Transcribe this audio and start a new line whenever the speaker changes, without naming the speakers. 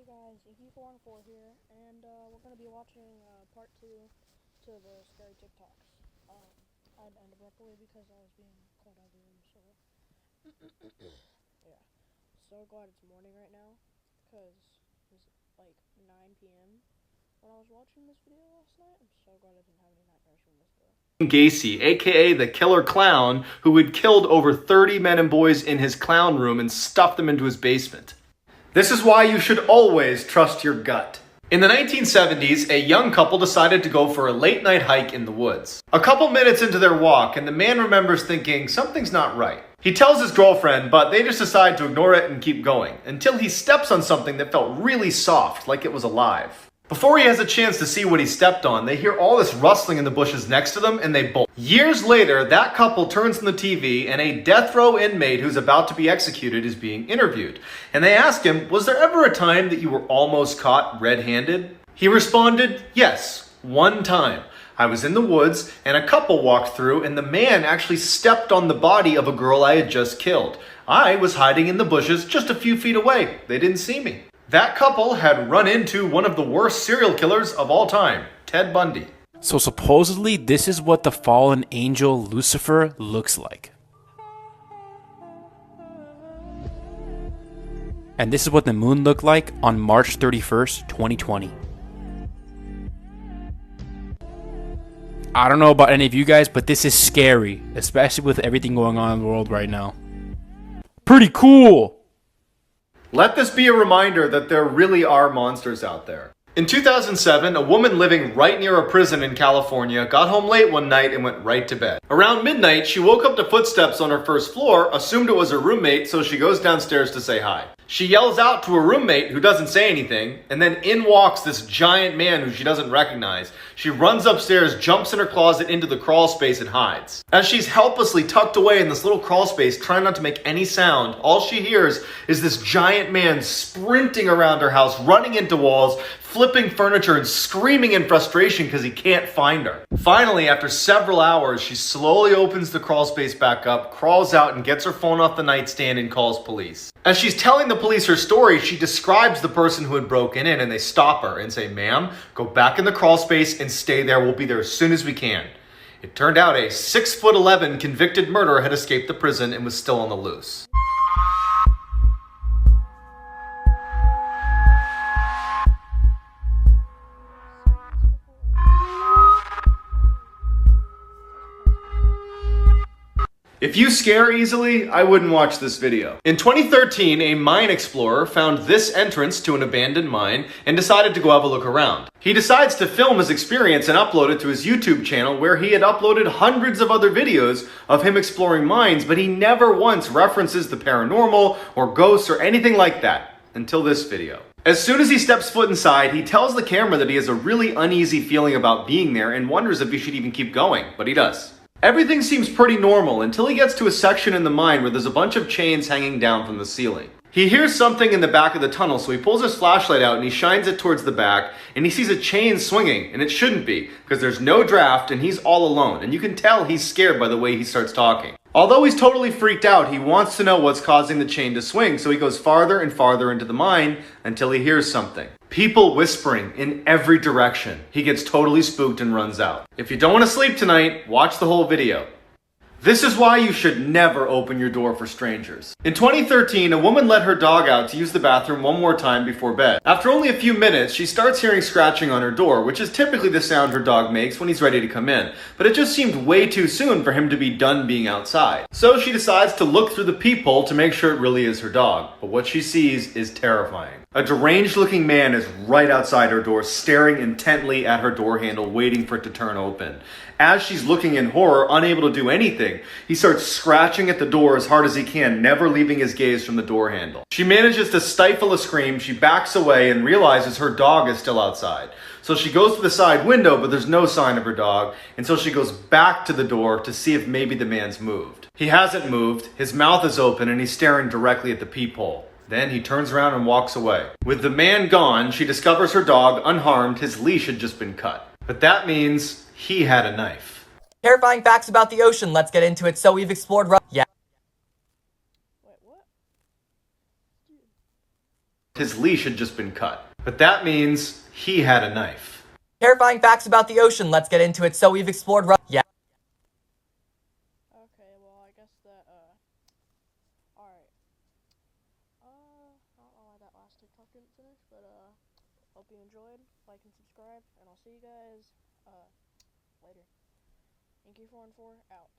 guys, EQ414 here, and we're going to be watching part 2 to the scary TikToks. I had to end abruptly because I was being called out of the room, so yeah. So glad it's morning right now, because it was like 9 p.m. when I was watching this video last night. I'm so glad I didn't have any nightmares from this though.
Gacy, aka the killer clown, who had killed over 30 men and boys in his clown room and stuffed them into his basement. This is why you should always trust your gut. In the 1970s, a young couple decided to go for a late night hike in the woods. A couple minutes into their walk, and the man remembers thinking something's not right. He tells his girlfriend, but they just decide to ignore it and keep going, until he steps on something that felt really soft, like it was alive. Before he has a chance to see what he stepped on, they hear all this rustling in the bushes next to them and they bolt. Years later, that couple turns on the TV and a death row inmate who's about to be executed is being interviewed. And they ask him, was there ever a time that you were almost caught red-handed? He responded, yes, one time. I was in the woods and a couple walked through and the man actually stepped on the body of a girl I had just killed. I was hiding in the bushes just a few feet away. They didn't see me. That couple had run into one of the worst serial killers of all time, Ted Bundy.
So supposedly, this is what the fallen angel Lucifer looks like. And this is what the moon looked like on March 31st, 2020. I don't know about any of you guys, but this is scary, especially with everything going on in the world right now. Pretty cool!
Let this be a reminder that there really are monsters out there. In 2007, a woman living right near a prison in California got home late one night and went right to bed. Around midnight, she woke up to footsteps on her first floor, assumed it was her roommate, so she goes downstairs to say hi. She yells out to her roommate, who doesn't say anything, and then in walks this giant man who she doesn't recognize. She runs upstairs, jumps in her closet into the crawl space, and hides. As she's helplessly tucked away in this little crawl space, trying not to make any sound, all she hears is this giant man sprinting around her house, running into walls, flipping furniture, and screaming in frustration because he can't find her. Finally, after several hours, she slowly opens the crawl space back up, crawls out, and gets her phone off the nightstand and calls police. As she's telling the police her story, she describes the person who had broken in, and they stop her and say, "Ma'am, go back in the crawl space and stay there. We'll be there as soon as we can." It turned out a 6'11" convicted murderer had escaped the prison and was still on the loose. If you scare easily, I wouldn't watch this video. In 2013, a mine explorer found this entrance to an abandoned mine and decided to go have a look around. He decides to film his experience and upload it to his YouTube channel, where he had uploaded hundreds of other videos of him exploring mines, but he never once references the paranormal or ghosts or anything like that, until this video. As soon as he steps foot inside, he tells the camera that he has a really uneasy feeling about being there and wonders if he should even keep going, but he does. Everything seems pretty normal until he gets to a section in the mine where there's a bunch of chains hanging down from the ceiling. He hears something in the back of the tunnel, so he pulls his flashlight out and he shines it towards the back, and he sees a chain swinging, and it shouldn't be, because there's no draft and he's all alone, and you can tell he's scared by the way he starts talking. Although he's totally freaked out, he wants to know what's causing the chain to swing, so he goes farther and farther into the mine until he hears something. People whispering in every direction. He gets totally spooked and runs out. If you don't want to sleep tonight, watch the whole video. This is why you should never open your door for strangers. In 2013, a woman let her dog out to use the bathroom one more time before bed. After only a few minutes, she starts hearing scratching on her door, which is typically the sound her dog makes when he's ready to come in. But it just seemed way too soon for him to be done being outside. So she decides to look through the peephole to make sure it really is her dog. But what she sees is terrifying. A deranged-looking man is right outside her door, staring intently at her door handle, waiting for it to turn open. As she's looking in horror, unable to do anything, he starts scratching at the door as hard as he can, never leaving his gaze from the door handle. She manages to stifle a scream, she backs away and realizes her dog is still outside. So she goes to the side window, but there's no sign of her dog, and so she goes back to the door to see if maybe the man's moved. He hasn't moved, his mouth is open, and he's staring directly at the peephole. Then he turns around and walks away. With the man gone, she discovers her dog unharmed, his leash had just been cut. But that means he had a knife.
Terrifying facts about the ocean. Let's get into it. So we've explored... Yeah.
Wait, what?
His leash had just been cut. But that means he had a knife.
Terrifying facts about the ocean. Let's get into it. So we've explored. Yeah.
Okay, well, I guess that, alright. I don't know why that last TikTok didn't finish, but, hope you enjoyed. Like and subscribe, and I'll see you guys, later. Inky414 out.